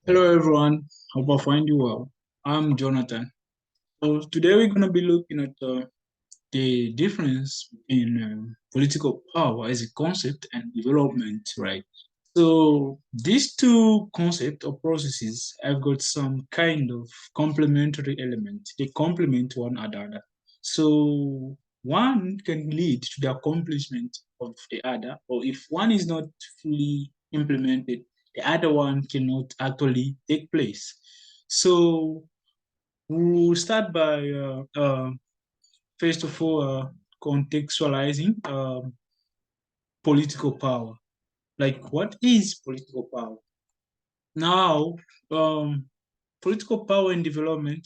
Hello everyone, hope I find you well. I'm Jonathan. So today we're going to be looking at the difference in political power as a concept and development, right? So these two concepts or processes have got some kind of complementary element. They complement one another. So one can lead to the accomplishment of the other, or if one is not fully implemented, the other one cannot actually take place. So we'll start by first of all contextualizing political power. Like, what is political power? Now, um, political power and development,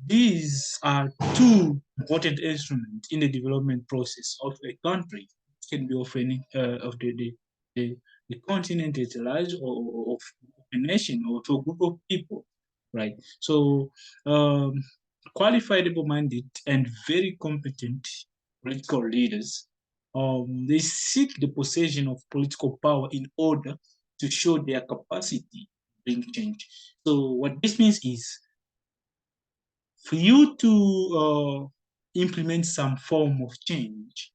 these are two important instruments in the development process of a country. It can be of any the, the continent at large, or of a nation, or to a group of people, right? So, um, qualified, able-minded, and very competent political leaders, they seek the possession of political power in order to show their capacity to bring change. So what this means is, for you to implement some form of change,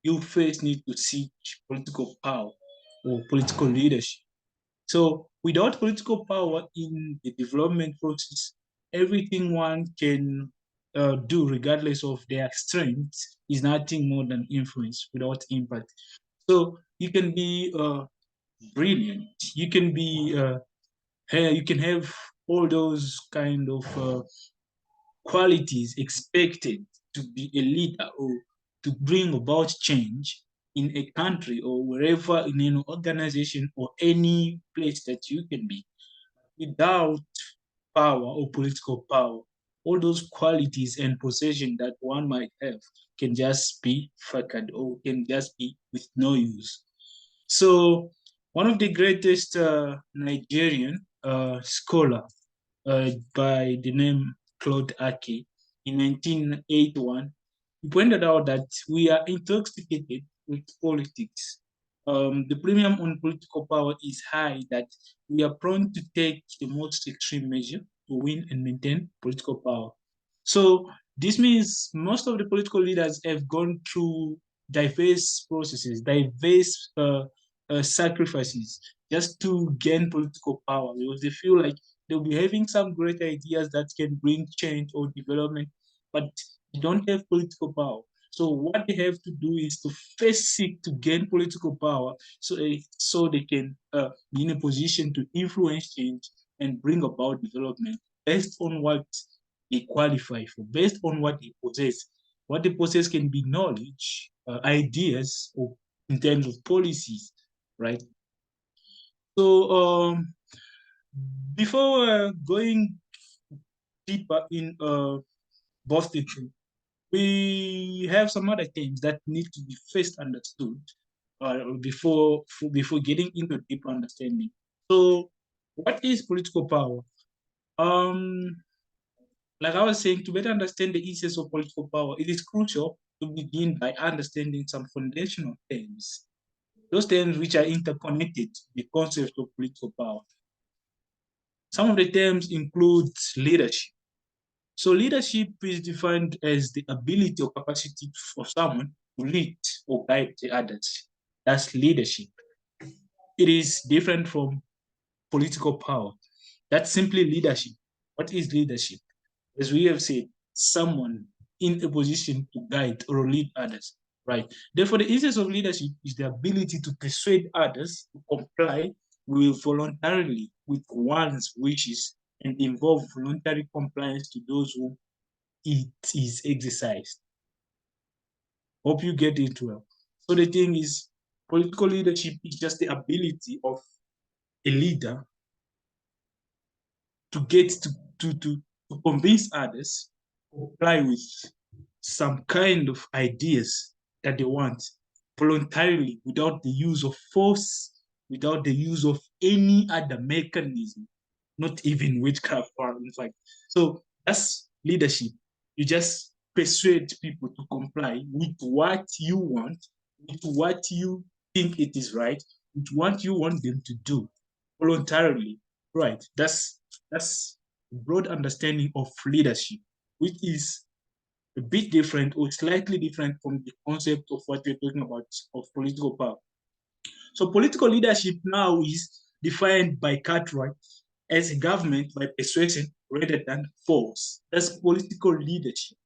you first need to seek political power or political leadership. So without political power in the development process, everything one can do, regardless of their strength, is nothing more than influence without impact. So you can be brilliant, you can be, you can have all those kind of qualities expected to be a leader or to bring about change in a country or wherever, in an organization or any place that you can be. Without power or political power, all those qualities and possession that one might have can just be facade or can just be with no use. So one of the greatest Nigerian scholar by the name Claude Ake in 1981, he pointed out that we are intoxicated with politics. The premium on political power is high, that we are prone to take the most extreme measure to win and maintain political power. So this means most of the political leaders have gone through diverse processes, diverse sacrifices just to gain political power, because they feel like they'll be having some great ideas that can bring change or development, but they don't have political power. So what they have to do is to first seek to gain political power, so they can be in a position to influence change and bring about development based on what they qualify for, based on what they possess. What they possess can be knowledge, ideas, or in terms of policies, right? So before going deeper in Boston, we have some other things that need to be first understood before getting into deeper understanding. So, what is political power? Um, like I was saying, to better understand the essence of political power, it is crucial to begin by understanding some foundational terms. Those terms which are interconnected to the concept of political power. Some of the terms include leadership. So leadership is defined as the ability or capacity for someone to lead or guide the others. That's leadership. It is different from political power. That's simply leadership. What is leadership? As we have said, someone in a position to guide or lead others, right? Therefore, the essence of leadership is the ability to persuade others to comply with voluntarily with one's wishes and involve voluntary compliance to those who it is exercised. Hope you get it well. So the thing is, political leadership is just the ability of a leader to get to convince others to comply with some kind of ideas that they want voluntarily, without the use of force, without the use of any other mechanism, not even witchcraft power, in fact. So that's leadership. You just persuade people to comply with what you want, with what you think it is right, with what you want them to do voluntarily. Right. That's a broad understanding of leadership, which is a bit different or slightly different from the concept of what we're talking about of political power. So political leadership now is defined by Cartwright as a government by persuasion rather than force. That's political leadership.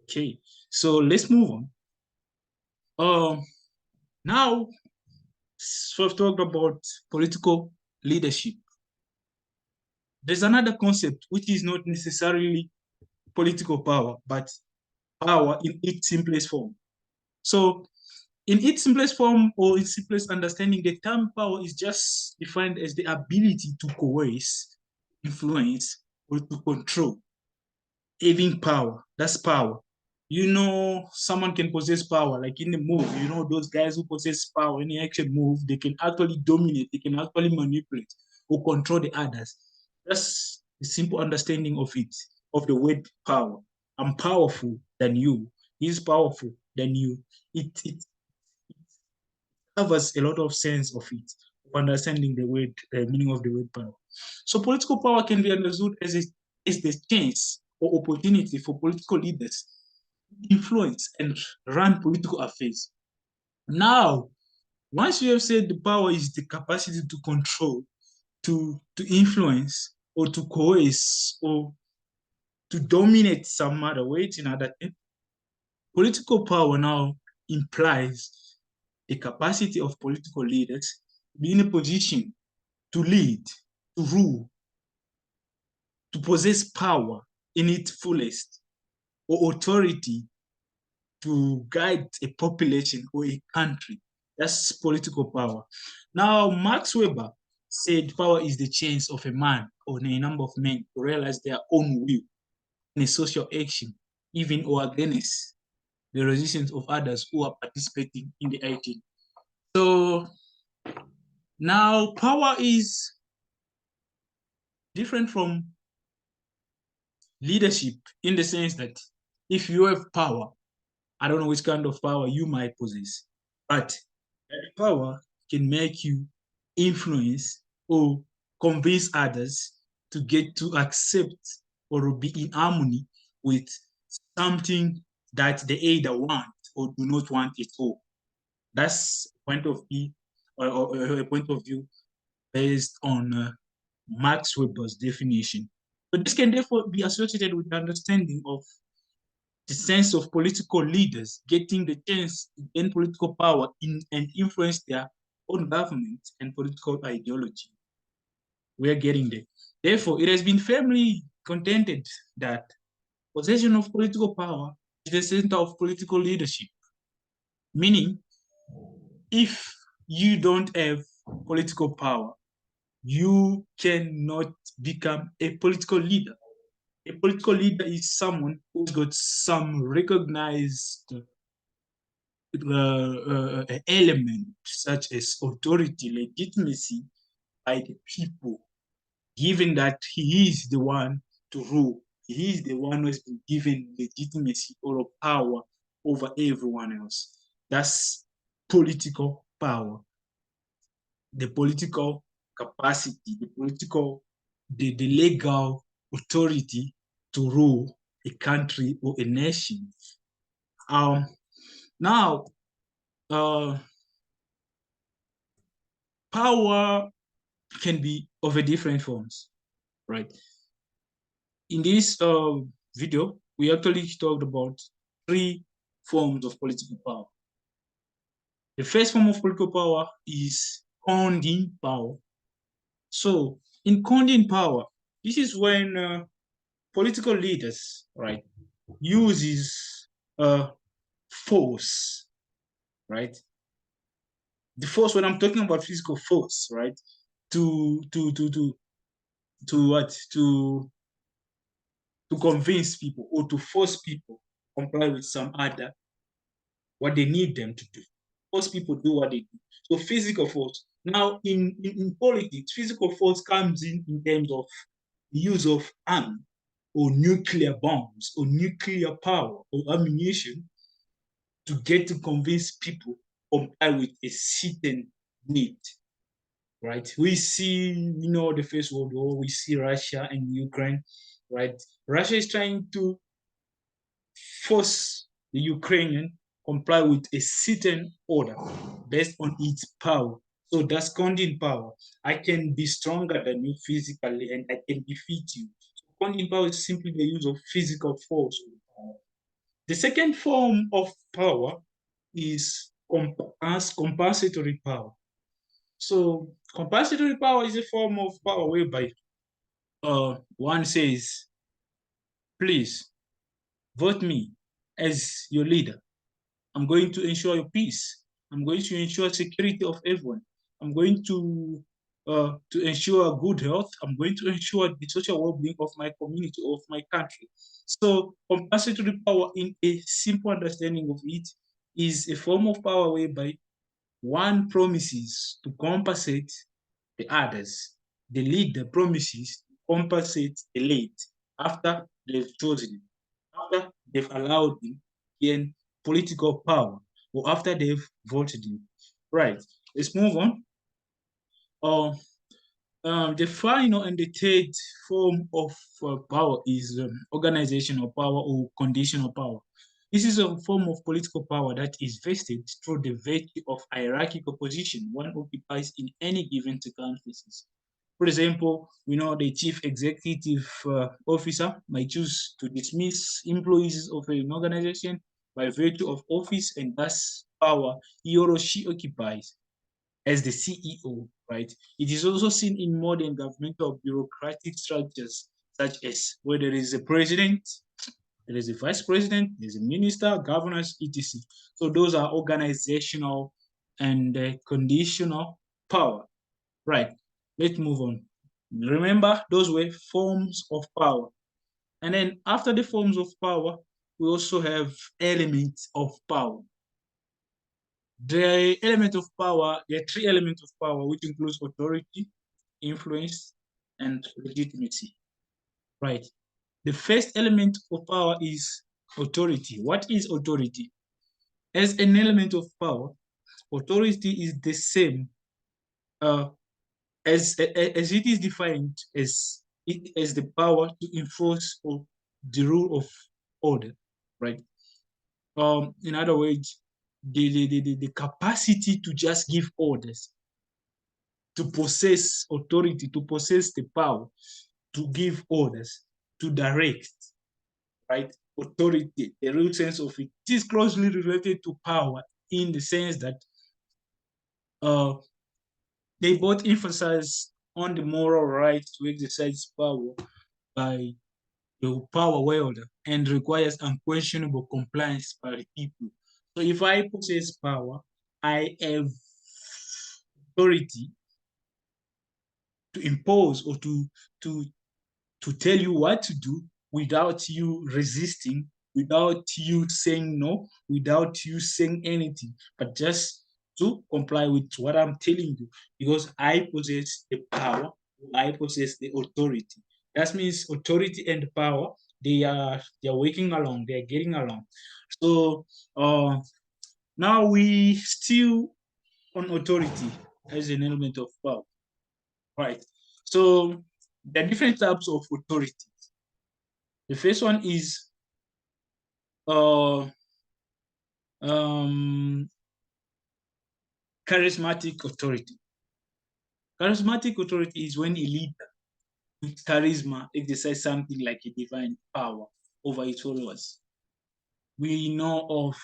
Okay, so let's move on. Now, so we've talked about political leadership. There's another concept which is not necessarily political power, but power in its simplest form. So, in its simplest form or its simplest understanding, the term power is just defined as the ability to coerce, influence, or to control. Having power, that's power. You know, someone can possess power, like in the movie, you know, those guys who possess power in the action move, they can actually dominate, they can actually manipulate or control the others. That's the simple understanding of it, of the word power. I'm powerful than you. He's powerful than you. It covers a lot of sense of it, of understanding the word, the meaning of the word power. So political power can be understood as the chance or opportunity for political leaders to influence and run political affairs. Now, once you have said the power is the capacity to control, to influence, or to coerce, or to dominate some other weight in other things, political power now implies the capacity of political leaders to be in a position to lead, to rule, to possess power in its fullest, or authority to guide a population or a country. That's political power. Now, Max Weber said power is the chance of a man or a number of men to realize their own will in a social action, even or against the resistance of others who are participating in the action. So now power is different from leadership in the sense that if you have power, I don't know which kind of power you might possess, but that power can make you influence or convince others to get to accept or be in harmony with something that they either want or do not want at all. That's a point of view, or a point of view based on Max Weber's definition. But this can therefore be associated with the understanding of the sense of political leaders getting the chance to gain political power and influence their own government and political ideology. We're getting there. Therefore, it has been firmly contended that possession of political power is the center of political leadership. Meaning, if you don't have political power, you cannot become a political leader. A political leader is someone who's got some recognized element such as authority, legitimacy by the people, given that he is the one to rule. He is the one who has been given legitimacy or power over everyone else. That's political power, the political capacity, the legal authority to rule a country or a nation. Um, now, uh, power can be of a different forms, right? In this video, we actually talked about three forms of political power. The first form of political power is conning power. So, in conning power, this is when political leaders, right, uses force, right? The force when I'm talking about physical force, right, to to to to to what to convince people or to force people to comply with some other what they need them to do. Force people do what they do. So physical force. Now in politics, physical force comes in terms of the use of arms or nuclear bombs or nuclear power or ammunition to get to convince people comply with a certain need, right? We know the First World War, we see Russia and Ukraine, right? Russia is trying to force the Ukrainian comply with a certain order based on its power. So that's content power. I can be stronger than you physically and I can defeat you. So content power is simply the use of physical force. The second form of power is compensatory power. So compensatory power is a form of power whereby one says, please vote me as your leader. I'm going to ensure your peace. I'm going to ensure security of everyone. I'm going to ensure good health. I'm going to ensure the social well-being of my community, of my country. So compensatory power, in a simple understanding of it, is a form of power whereby one promises to compensate the others. The leader promises to compensate the late after they've chosen him, after they've allowed him gain political power, or after they've voted him. Right. Let's move on. Uh, the final and the third form of power is organizational power or conditional power. This is a form of political power that is vested through the virtue of hierarchical position one occupies in any given circumstances. For example, we know the chief executive officer might choose to dismiss employees of an organization by virtue of office and thus power he or she occupies as the CEO, right? It is also seen in modern governmental bureaucratic structures, such as where there is a president, there is a vice president, there's a minister, governors, etc. So those are organizational and conditional power, right? Let's move on. Remember, those were forms of power. And then after the forms of power, we also have elements of power. The element of power, there are three elements of power, which includes authority, influence, and legitimacy. Right. The first element of power is authority. What is authority? As an element of power, authority is the same uh, as it is defined as the power to enforce or the rule of order, right? In other words, the capacity to just give orders, to possess authority, to possess the power, to give orders, to direct, right? Authority, the real sense of it, is closely related to power in the sense that uh, they both emphasize on the moral right to exercise power by the power wielder and requires unquestionable compliance by the people. So if I possess power, I have authority to impose or to to tell you what to do without you resisting, without you saying no, without you saying anything, but just to comply with what I'm telling you because I possess the power, I possess the authority. That means authority and power, they are working along, they are getting along. So now we still on authority as an element of power, right? So there are different types of authority. The first one is uh, um, charismatic authority. Charismatic authority is when a leader with charisma exercises something like a divine power over its followers. We know of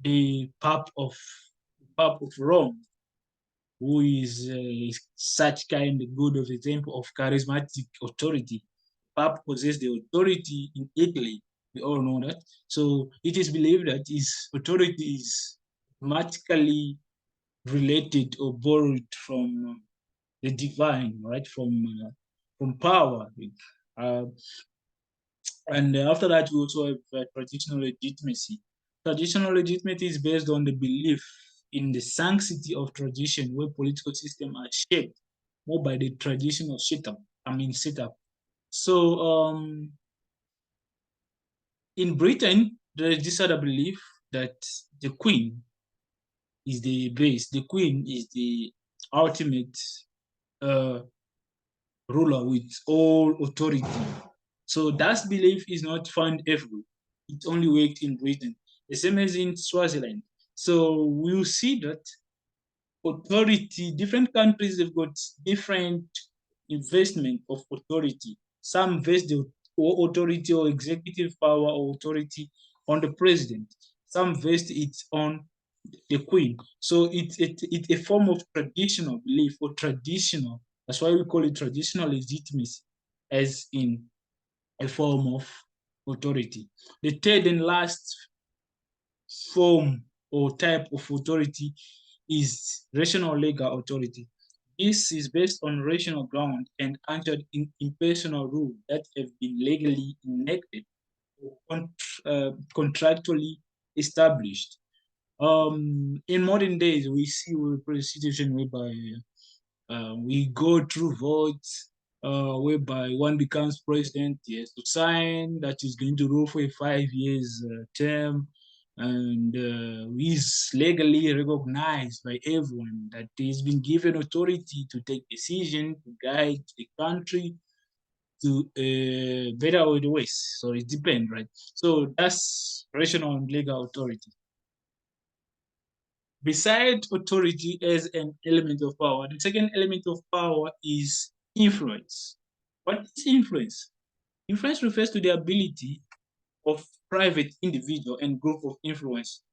the Pope of Rome, who is such kind of good of example of charismatic authority. Pope possessed the authority in Italy. We all know that. So it is believed that his authority is automatically related or borrowed from the divine, right? From power. Uh, and after that, we also have traditional legitimacy. Traditional legitimacy is based on the belief in the sanctity of tradition, where political systems are shaped more by the traditional setup. So in Britain, there is this other belief that the queen is the base. The queen is the ultimate uh, ruler with all authority. So that belief is not found everywhere. It only worked in Britain. The same as in Swaziland. So we'll see that authority, different countries have got different investment of authority. Some invest the authority or executive power or authority on the president. Some invest it on the queen. So it's a form of traditional belief or traditional. That's why we call it traditional legitimacy, as in a form of authority. The third and last form or type of authority is rational legal authority. This is based on rational ground and anchored in impersonal rules that have been legally enacted or contractually established. In modern days, we see a situation whereby we go through votes, whereby one becomes president, he has to sign that he's going to rule for a 5 years term, and he's legally recognized by everyone that he's been given authority to take decision to guide the country to a better or the worse. So it depends, right? So that's rational and legal authority. Beside authority as an element of power, the second element of power is influence. What is influence? Influence refers to the ability of private individual and group of influence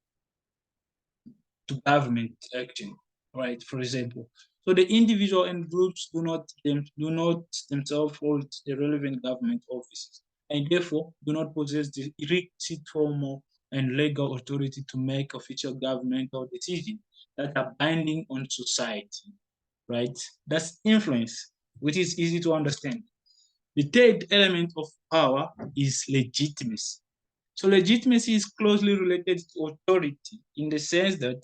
to government action, right? For example, so the individual and groups do not themselves hold the relevant government offices, and therefore do not possess the requisite formal and legal authority to make official governmental decisions that are binding on society, right? That's influence, which is easy to understand. The third element of power is legitimacy. So legitimacy is closely related to authority in the sense that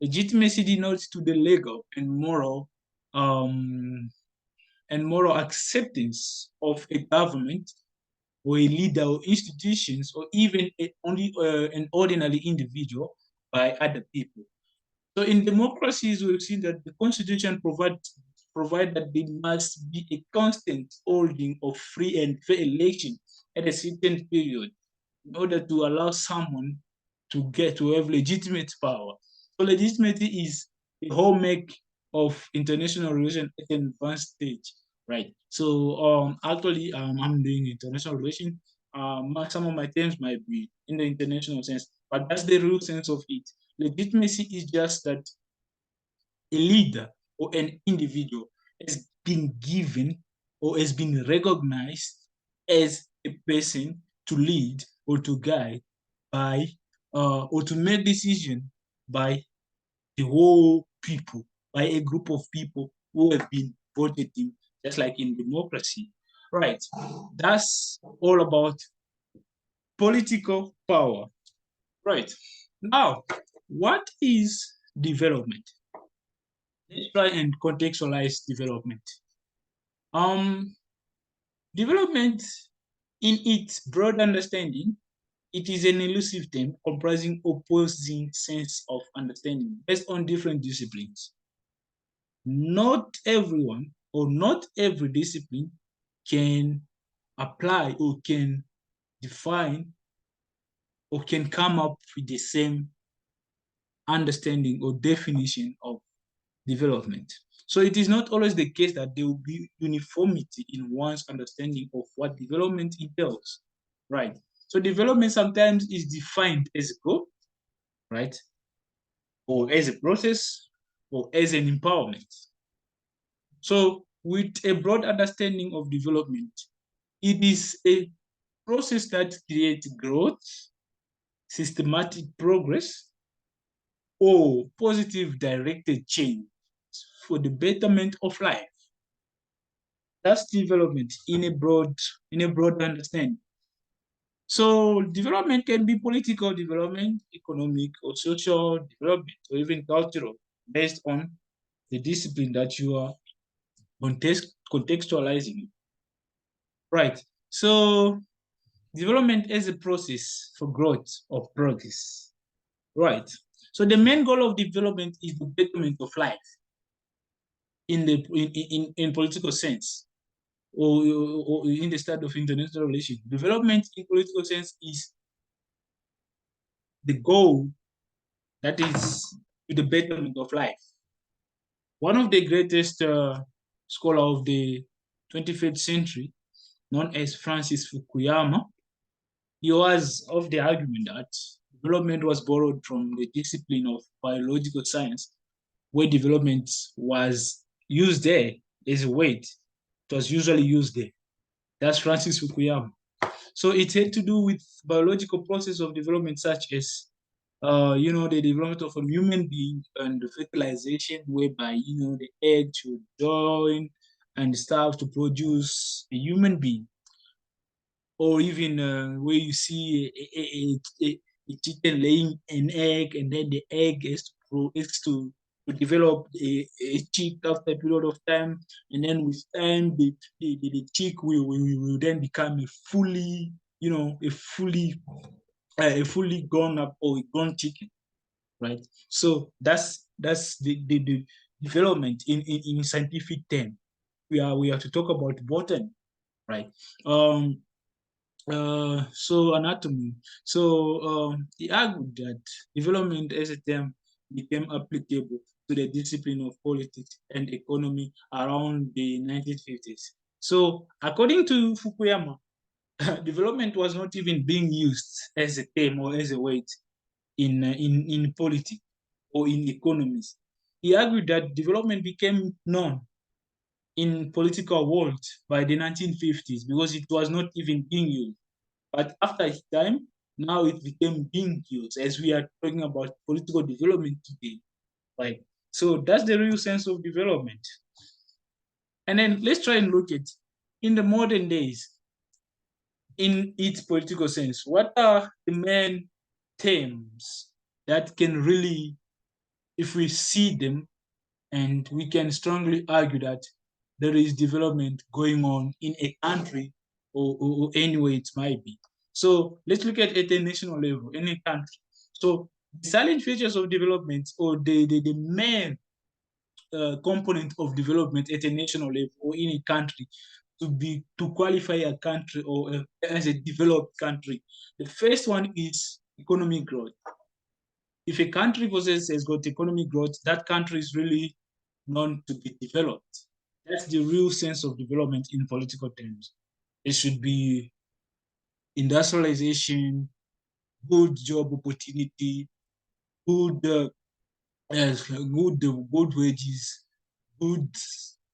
legitimacy denotes to the legal and moral acceptance of a government or a leader or institutions or even only an ordinary individual by other people. So in democracies, we've seen that the constitution provide that there must be a constant holding of free and fair election at a certain period in order to allow someone to have legitimate power. So legitimacy is a hallmark of international relations at an advanced stage, right? So actually, I'm doing international relations. Some of my terms might be in the international sense, but that's the real sense of it. Legitimacy is just that a leader or an individual has been given or has been recognized as a person to lead or to guide by or to make decision by the whole people, by a group of people who have been voted in, just like in democracy. Right. That's all about political power. Right. Now, what is development? Let's try and contextualize development. Um, Development, in its broad understanding, it is an elusive term comprising opposing sense of understanding based on different disciplines. Not everyone or not every discipline can apply or can define or can come up with the same understanding or definition of development. So it is not always the case that there will be uniformity in one's understanding of what development entails, right? So development sometimes is defined as a goal, right? Or as a process, or as an empowerment. So with a broad understanding of development, it is a process that creates growth, systematic progress, or positive directed change for the betterment of life. That's development in a broad understanding. So development can be political development, economic or social development, or even cultural, based on the discipline that you are contextualizing. Right. So development is a process for growth or progress. Right. So the main goal of development is the betterment of life. in the in political sense, or in the study of international relations. Development in political sense is the goal that is to the betterment of life. One of the greatest scholar of the 21st century, known as Francis Fukuyama, he was of the argument that development was borrowed from the discipline of biological science, where development was used there as a weight. It was usually used there. That's Francis Fukuyama. So it had to do with biological process of development, such as the development of a human being and the fertilization, whereby the egg should join and start to produce a human being, or even where you see a chicken laying an egg, and then the egg is to develop a chick after a period of time, and then with time the chick will then become a fully, a fully grown up or a grown chicken, right? So that's the development in scientific term. We are to talk about botany, right? Um, so anatomy. So he argued that development as a term became applicable to the discipline of politics and economy around the 1950s. So according to Fukuyama, development was not even being used as a term or as a word in politics or in economies. He argued that development became known in political world by the 1950s because it was not even being used. But after his time, now it became being used as we are talking about political development today. Right. So that's the real sense of development. And then let's try and look at in the modern days, in its political sense, what are the main terms that can really, if we see them, and we can strongly argue that there is development going on in a country, or anywhere it might be. So let's look at a national level, in a country. So the silent features of development, or the main component of development at a national level or in a country, to qualify a country or as a developed country. The first one is economic growth. If a country has got economic growth, that country is really known to be developed. That's the real sense of development in political terms. It should be industrialization, good job opportunity, good good wages, good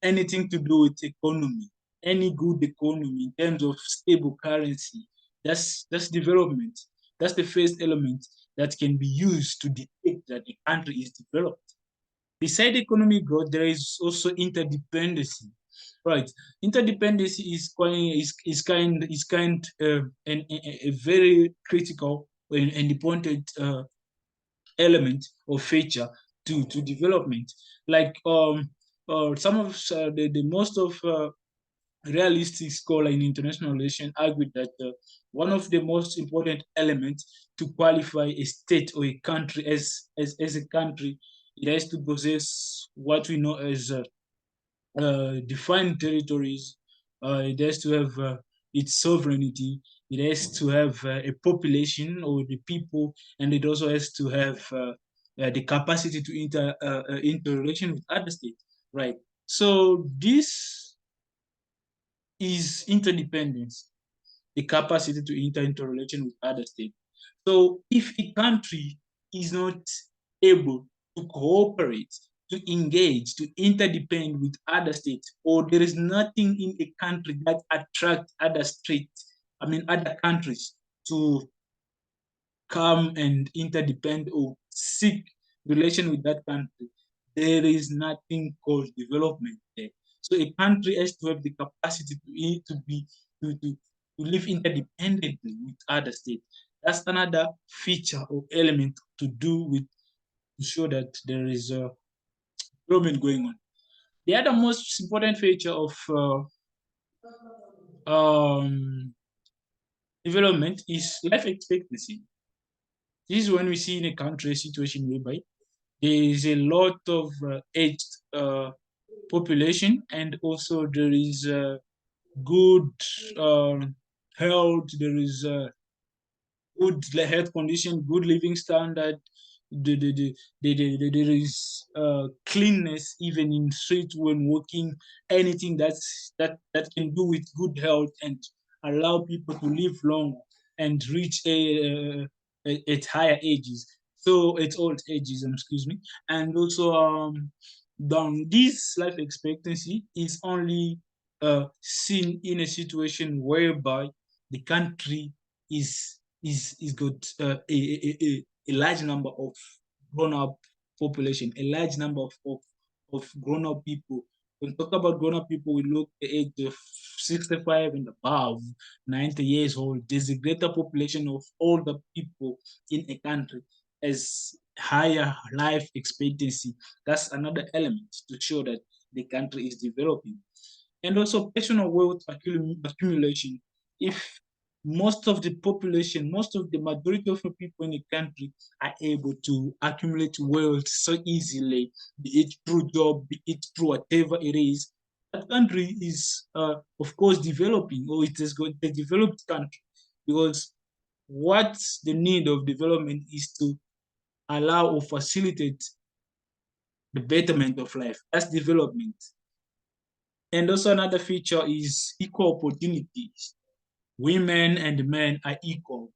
anything to do with economy, any good economy in terms of stable currency. That's development. That's the first element that can be used to detect that the country is developed. Beside economic growth, there is also interdependency. Right, interdependency is and a very critical and important element or feature to development. Like some of the most of realistic scholar in international relations argued that one of the most important elements to qualify a state or a country as a country, it has to possess what we know as defined territories. It has to have its sovereignty. It has to have a population or the people, and it also has to have the capacity to interrelation with other states. Right. So this is interdependence, the capacity to interrelation with other states. So if a country is not able to cooperate, to engage, to interdepend with other states, or there is nothing in a country that attracts other states, other countries to come and interdepend or seek relation with that country, there is nothing called development there. So a country has to have the capacity to live interdependently with other states. That's another feature or element to do with to show that there is a development going on. The other most important feature of development is life expectancy. This is when we see in a country a situation whereby there is a lot of aged population, and also there is good health, there is good health condition, good living standard. There is cleanness even in streets when walking. Anything that can do with good health and allow people to live long and reach at higher ages. So at old ages, excuse me. And also, down this life expectancy is only seen in a situation whereby the country is got a large number of grown up population, a large number of grown up people. When we talk about grown up people, we look at the age of 65 and above, 90 years old. There's a greater population of older people in a country as higher life expectancy. That's another element to show that the country is developing. And also personal wealth accumulation. If most of the population, most of the majority of the people in the country are able to accumulate wealth so easily, be it through job, be it through whatever it is, that country is, of course, developing, or it is going a developed country, because what the need of development is to allow or facilitate the betterment of life. That's development. And also another feature is equal opportunities. Women and men are equal.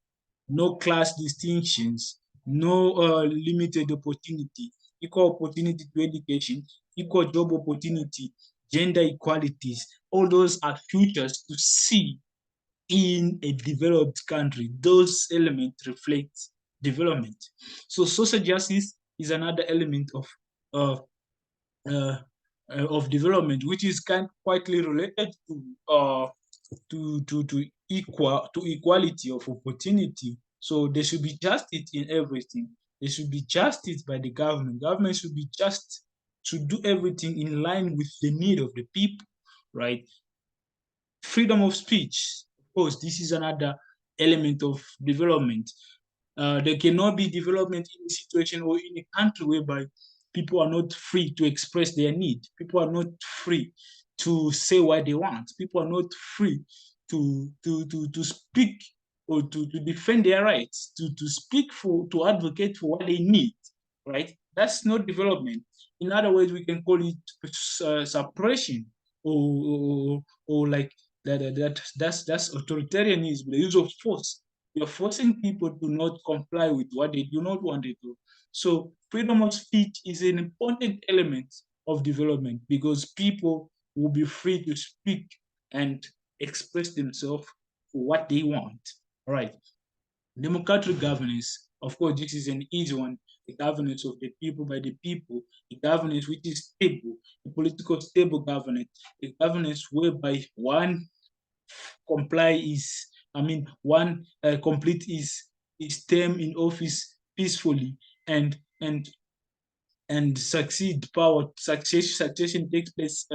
No class distinctions, no limited opportunity, equal opportunity to education, equal job opportunity, gender equalities. All those are futures to see in a developed country. Those elements reflect development. So social justice is another element uh, uh, of development, which is quietly related to equality of opportunity. So there should be justice in everything. There should be justice by the government. Government should be just to do everything in line with the need of the people, right? Freedom of speech, of course, this is another element of development. There cannot be development in a situation or in a country whereby people are not free to express their need. People are not free to say what they want. People are not free to speak or to defend their rights, to speak for, to advocate for what they need, right? That's not development. In other words, we can call it suppression, or like that's authoritarianism, the use of force. You're forcing people to not comply with what they do not want to do. So freedom of speech is an important element of development, because people will be free to speak and express themselves for what they want. All right. Democratic governance, of course, this is an easy one. The governance of the people by the people, the governance which is stable, the political stable governance, a governance whereby one comply is, I mean, one complete his term in office peacefully, and succeed power succession takes place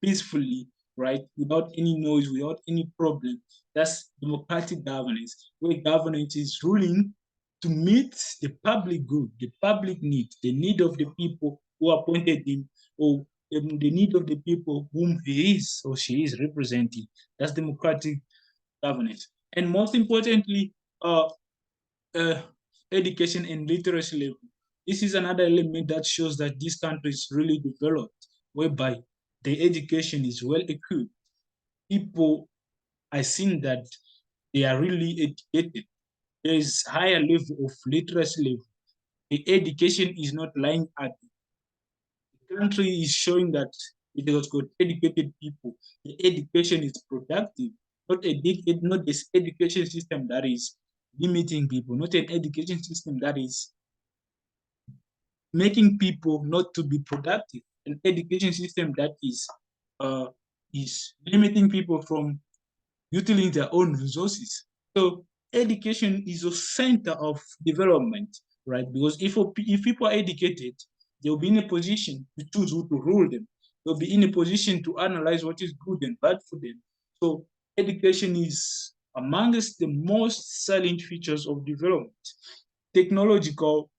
peacefully, right, without any noise, without any problem. That's democratic governance, where governance is ruling to meet the public good, the public need, the need of the people who appointed him, or the need of the people whom he is or she is representing. That's democratic governance. And most importantly, uh, uh, education and literacy level. This is another element that shows that this country is really developed, whereby the education is well equipped. People are seeing that they are really educated. There is higher level of literacy level. The education is not lying at the country is showing that it has got educated people. The education is productive, not this education system that is limiting people, not an education system that is making people not to be productive, an education system that uh, is limiting people from utilizing their own resources. So education is a center of development, right? Because if people are educated, they'll be in a position to choose who to rule them. They'll be in a position to analyze what is good and bad for them. So education is amongst the most salient features of development. Technological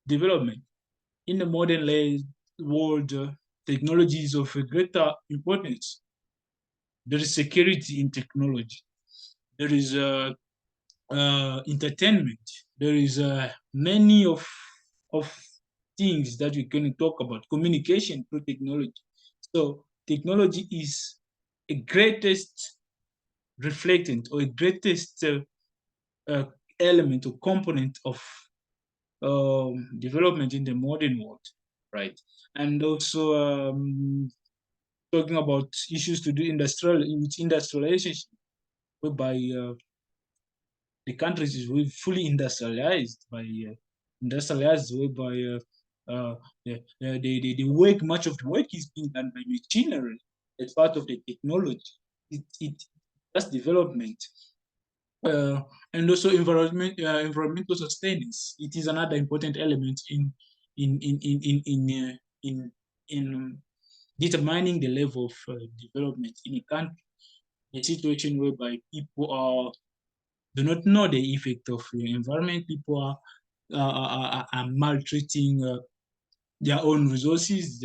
development in the modern world, technology is of a greater importance. There is security in technology. There is entertainment. There is many of things that we can talk about. Communication through technology. So technology is a greatest reflectant or a greatest uh, element or component of development in the modern world, right? And also talking about issues to do with industrialization, whereby the countries is fully industrialized by industrialized whereby the work, much of the work is being done by machinery as part of the technology. That's development. Uh, and also environmental sustenance. It is another important element in determining the level of development in a country. A situation whereby people do not know the effect of the environment. People are maltreating their own resources.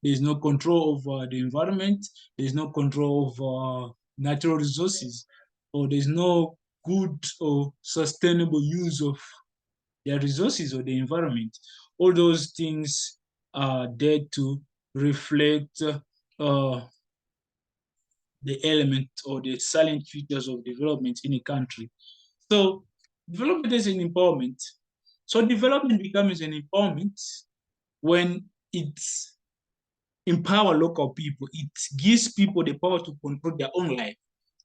There's no control over the environment. There's no control over natural resources, or there's no good or sustainable use of their resources or the environment. All those things are there to reflect the element or the silent features of development in a country. So development is an empowerment. So development becomes an empowerment when it empower local people. It gives people the power to control their own life,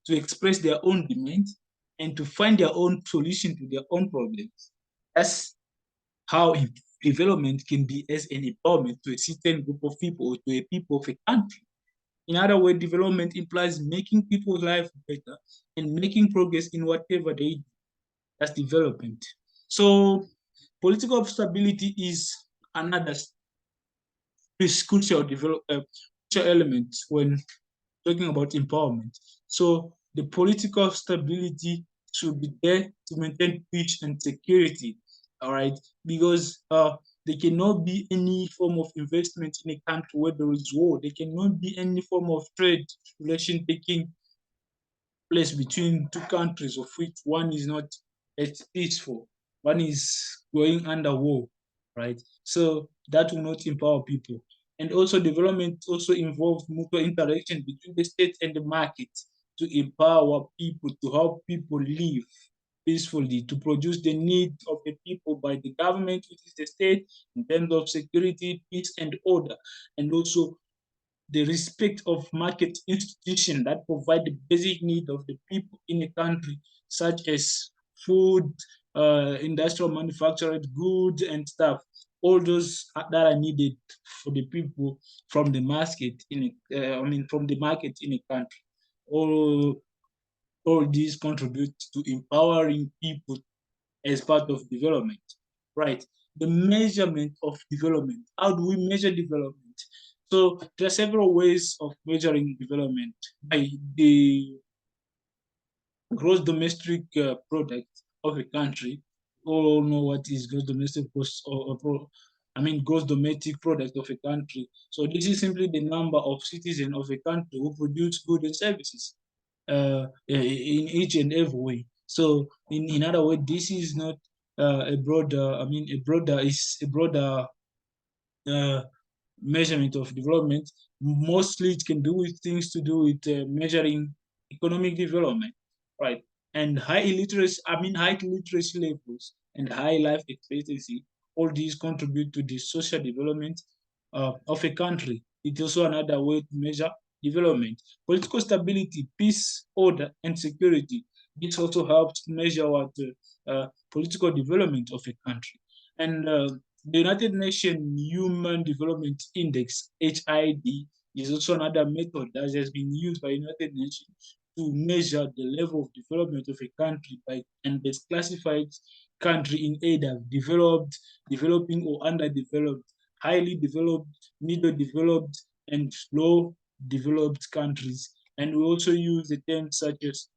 to express their own demands, and to find their own solution to their own problems. That's how development can be as an empowerment to a certain group of people or to a people of a country. In other words, development implies making people's life better and making progress in whatever they do. That's development. So political stability is another crucial element when talking about empowerment. So the political stability should be there to maintain peace and security. All right, because there cannot be any form of investment in a country where there is war. There cannot be any form of trade relation taking place between two countries, of which one is not as peaceful, one is going under war, right? So that will not empower people. And also development also involves mutual interaction between the state and the market to empower people, to help people live peacefully, to produce the needs of the people by the government, which is the state, in terms of security, peace, and order, and also the respect of market institutions that provide the basic need of the people in a country, such as food, industrial manufactured goods and stuff. All those that are needed for the people from the market from the market in a country. All, all these contribute to empowering people as part of development, right? The measurement of development. How do we measure development? So there are several ways of measuring development by the gross domestic product of a country. All know what is gross domestic cost gross domestic product of a country. So this is simply the number of citizens of a country who produce goods and services in each and every way. So in other words, this is not a broader. A broader uh, measurement of development. Mostly, it can do with things to do with measuring economic development, right? And high literacy levels and high life expectancy. All these contribute to the social development of a country. It's also another way to measure development. Political stability, peace, order, and security. This also helps measure what political development of a country. And the United Nations Human Development Index (HID) is also another method that has been used by United Nations to measure the level of development of a country and it's classified country in either developed, developing, or underdeveloped, highly developed, middle developed, and low developed countries. And we also use the terms such as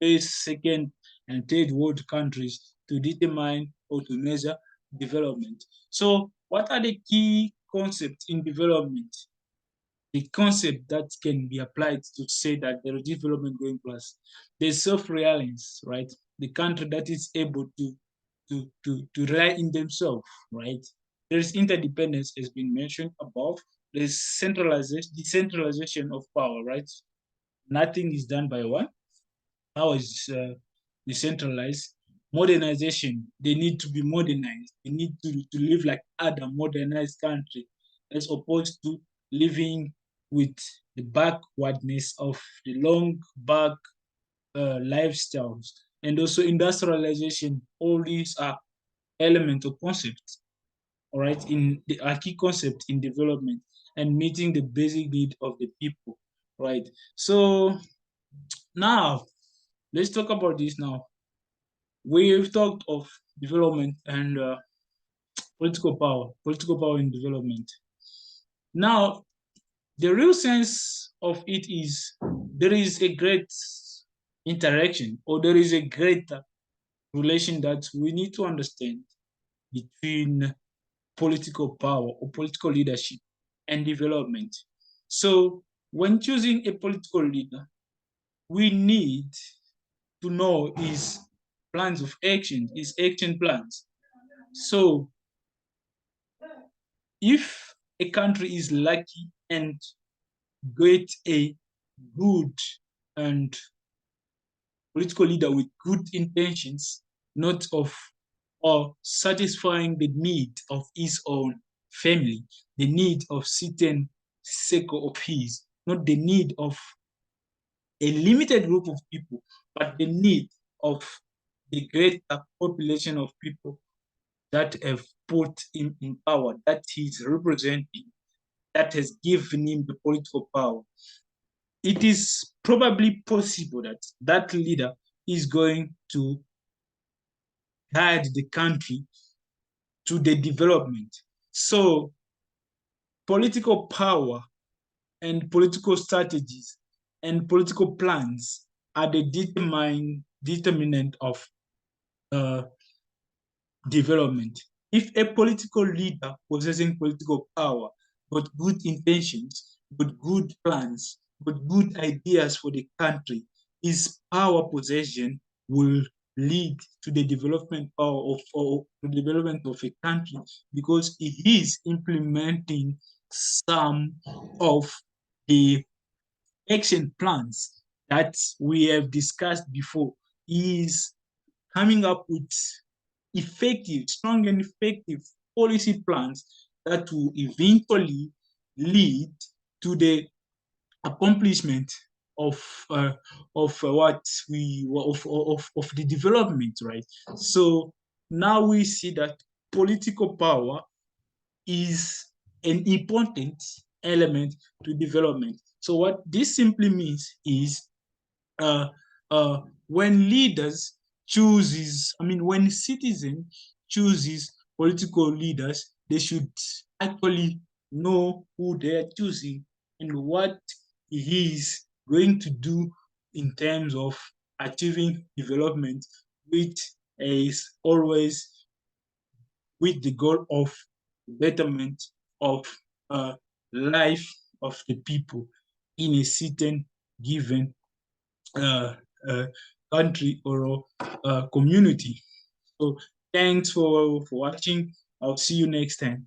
first, second, and third world countries to determine or to measure development. So, what are the key concept in development, the concept that can be applied to say that there is development going plus. There's self-reliance, right? The country that is able to rely in themselves, right? There's interdependence, has been mentioned above. There's centralization, decentralization of power, right? Nothing is done by one. Power is decentralized. Modernization, they need to be modernized. They need to live like other modernized country, as opposed to living with the backwardness of the long back lifestyles. And also industrialization, all these are elements or concepts, all right, in the are key concept in development and meeting the basic need of the people, right? So now let's talk about this now. We've talked of development and political power in development. Now, the real sense of it is there is a great interaction, or there is a great relation that we need to understand between political power or political leadership and development. So, when choosing a political leader, we need to know his plans of action, his action plans. So, if a country is lucky and get a good and political leader with good intentions, not of or satisfying the need of his own family, the need of certain circle of his, not the need of a limited group of people, but the need of the greater population of people that have put him in power, that he's representing, that has given him the political power. It is probably possible that that leader is going to guide the country to the development. So, political power and political strategies and political plans are the determinant of uh, development. If a political leader possessing political power, but good intentions, but good plans, but good ideas for the country, his power possession will lead to the development power of or the development of a country, because he is implementing some of the action plans that we have discussed before. He is coming up with effective, strong and effective policy plans that will eventually lead to the accomplishment of what we of the development, right? So now we see that political power is an important element to development. So what this simply means is uh, when leaders chooses, I mean, when citizens chooses political leaders, they should actually know who they are choosing and what he is going to do in terms of achieving development, which is always with the goal of betterment of uh, life of the people in a certain given uh, uh, country or community. So thanks for watching. I'll see you next time.